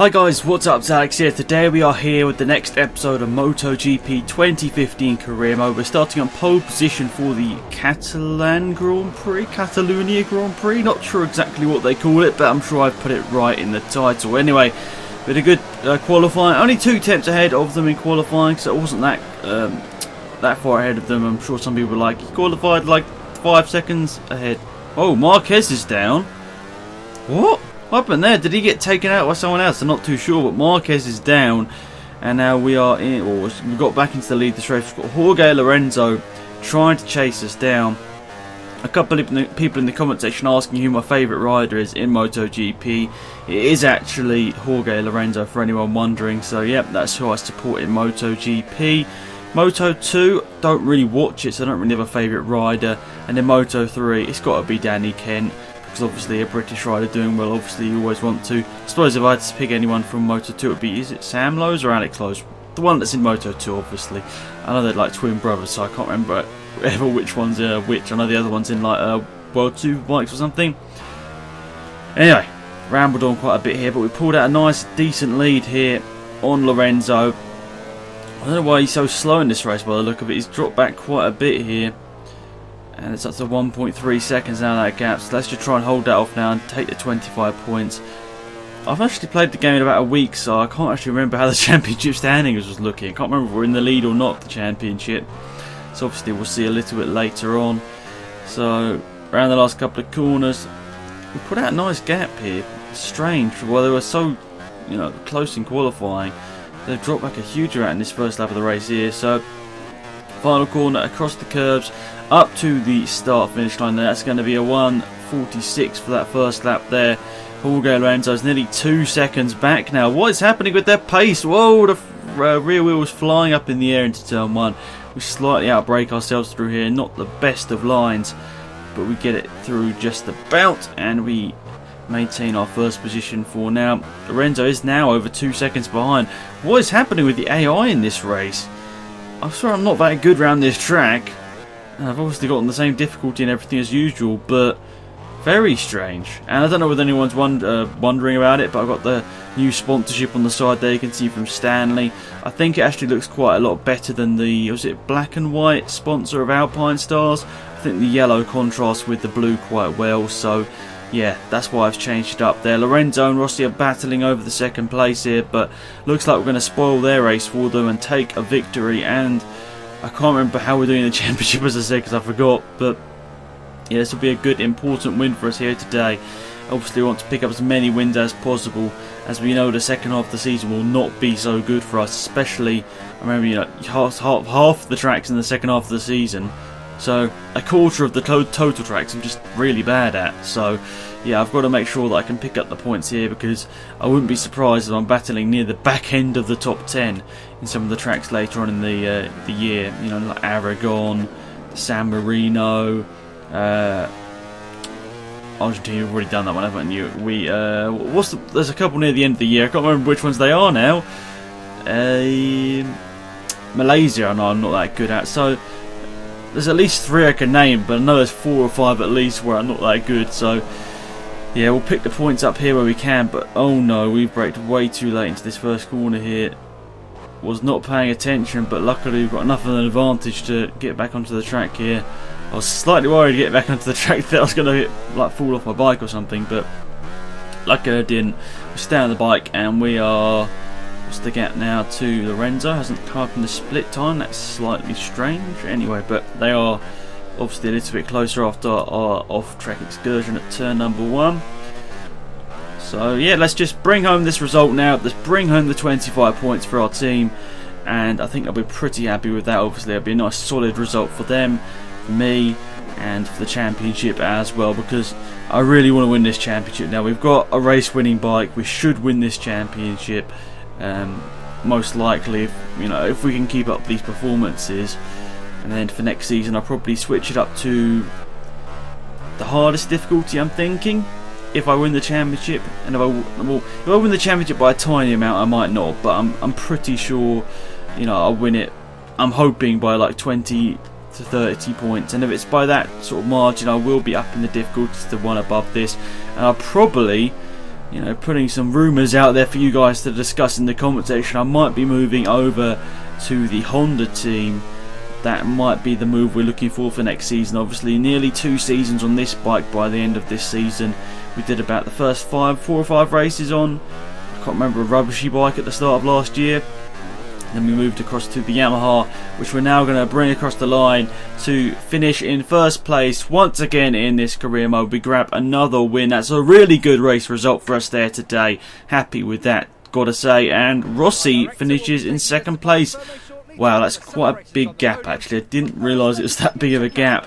Hi guys, what's up? It's Alex here. Today we are here with the next episode of MotoGP 2015 Career Mode. We're starting on pole position for the Catalunya Grand Prix. Not sure exactly what they call it, but I'm sure I've put it right in the title. Anyway, we had a good qualifying. Only 2 tenths ahead of them in qualifying, so it wasn't that far ahead of them. I'm sure some people were like, he qualified like 5 seconds ahead. Oh, Marquez is down. What? What happened there? Did he get taken out by someone else? I'm not too sure, but Marquez is down, and now we are in. Or we got back into the lead this race. We've got Jorge Lorenzo trying to chase us down. A couple of people in the comment section asking who my favourite rider is in MotoGP. It is actually Jorge Lorenzo, for anyone wondering. So yep, that's who I support in MotoGP. Moto 2, don't really watch it, so I don't really have a favourite rider. And in Moto 3, it's got to be Danny Kent. Because obviously a British rider doing well, obviously you always want to. I suppose if I had to pick anyone from Moto 2, it would be, is it Sam Lowe's or Alex Lowe's? The one that's in Moto 2, obviously. I know they're like twin brothers, so I can't remember ever which one's which. I know the other one's in like World 2 bikes or something. Anyway, rambled on quite a bit here, but we pulled out a nice, decent lead here on Lorenzo. I don't know why he's so slow in this race by the look of it. He's dropped back quite a bit here. And it's up to 1.3 seconds now, that gap. So let's just try and hold that off now and take the 25 points. I've actually played the game in about a week, so I can't actually remember how the championship standings was looking. I can't remember if we're in the lead or not, the championship. So obviously we'll see a little bit later on. So around the last couple of corners, we put out a nice gap here. It's strange, while they were so, close in qualifying, they've dropped back a huge amount in this first lap of the race here. So final corner across the curbs, up to the start finish line there. That's going to be a 1:46 for that first lap there. Jorge Lorenzo's nearly 2 seconds back now. What is happening with their pace? Whoa, the rear wheel was flying up in the air into turn 1. We slightly outbrake ourselves through here. Not the best of lines, but we get it through just about, and we maintain our first position for now. Lorenzo is now over 2 seconds behind. What is happening with the AI in this race? I'm sorry I'm not that good around this track. I've obviously gotten the same difficulty and everything as usual, but very strange. And I don't know whether anyone's wondering about it, but I've got the new sponsorship on the side there. You can see from Stanley. I think it actually looks quite a lot better than the, was it black and white sponsor of Alpine Stars? I think the yellow contrasts with the blue quite well, so yeah, that's why I've changed it up there. Lorenzo and Rossi are battling over the second place here, but looks like we're going to spoil their race for them and take a victory. And I can't remember how we're doing in the championship, as I said, because I forgot. But yeah, this will be a good, important win for us here today. Obviously, we want to pick up as many wins as possible, as we know the second half of the season will not be so good for us. Especially, I remember, half the tracks in the second half of the season. So a quarter of the total tracks I'm just really bad at. So yeah, I've got to make sure that I can pick up the points here, because I wouldn't be surprised if I'm battling near the back end of the top 10 in some of the tracks later on in the year. Like Aragon, San Marino, Argentina. You've already done that one, haven't you? There's a couple near the end of the year. I can't remember which ones they are now. Malaysia, I know I'm not that good at. So there's at least 3 I can name, but I know there's 4 or 5 at least where I'm not that good. So yeah, we'll pick the points up here where we can. But oh no, we've braked way too late into this first corner here. Was not paying attention, but luckily we've got enough of an advantage to get back onto the track here. I was slightly worried to get back onto the track that I was going to like fall off my bike or something, but luckily I didn't. We stay on the bike, and we are, what's the gap now to Lorenzo? Hasn't come up in the split time. That's slightly strange. Anyway, but they are obviously a little bit closer after our off-track excursion at turn number 1. So yeah, let's just bring home this result now. Let's bring home the 25 points for our team, and I think I'll be pretty happy with that. Obviously it'll be a nice solid result for them, for me, and for the championship as well, because I really want to win this championship now. We've got a race winning bike. We should win this championship, most likely, if we can keep up these performances. And then for next season I'll probably switch it up to the hardest difficulty, I'm thinking, if I win the championship. And if I win the championship by a tiny amount, I might not, but I'm pretty sure I'll win it. I'm hoping by like 20 to 30 points, and if it's by that sort of margin, I will be up in the difficulties to one above this, and I'll probably you know, putting some rumours out there for you guys to discuss in the comment section. I might be moving over to the Honda team. That might be the move we're looking for next season. Obviously, nearly 2 seasons on this bike by the end of this season. We did about the first 4 or 5 races on, I can't remember, a rubbishy bike at the start of last year. Then we moved across to the Yamaha, which we're now going to bring across the line to finish in first place once again in this career mode. We grab another win. That's a really good race result for us there today. Happy with that, gotta say. And Rossi finishes in second place. Wow, that's quite a big gap actually. I didn't realise it was that big of a gap.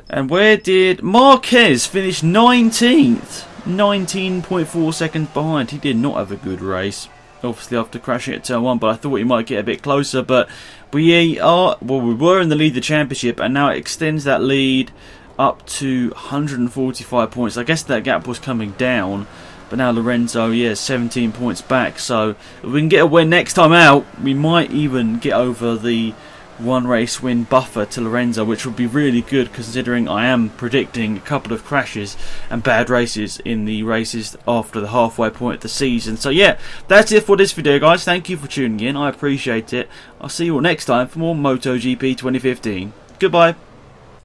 And where did Marquez finish? 19th. 19.4 seconds behind. He did not have a good race, obviously after crashing at turn 1, but I thought he might get a bit closer. But we were in the lead of the championship, and now it extends that lead up to 145 points. I guess that gap was coming down, but now Lorenzo, yeah, 17 points back. So if we can get a win next time out, we might even get over the 1 race win buffer to Lorenzo, which would be really good considering I am predicting a couple of crashes and bad races in the races after the halfway point of the season. So yeah, that's it for this video, guys. Thank you for tuning in. I appreciate it. I'll see you all next time for more MotoGP 2015. Goodbye.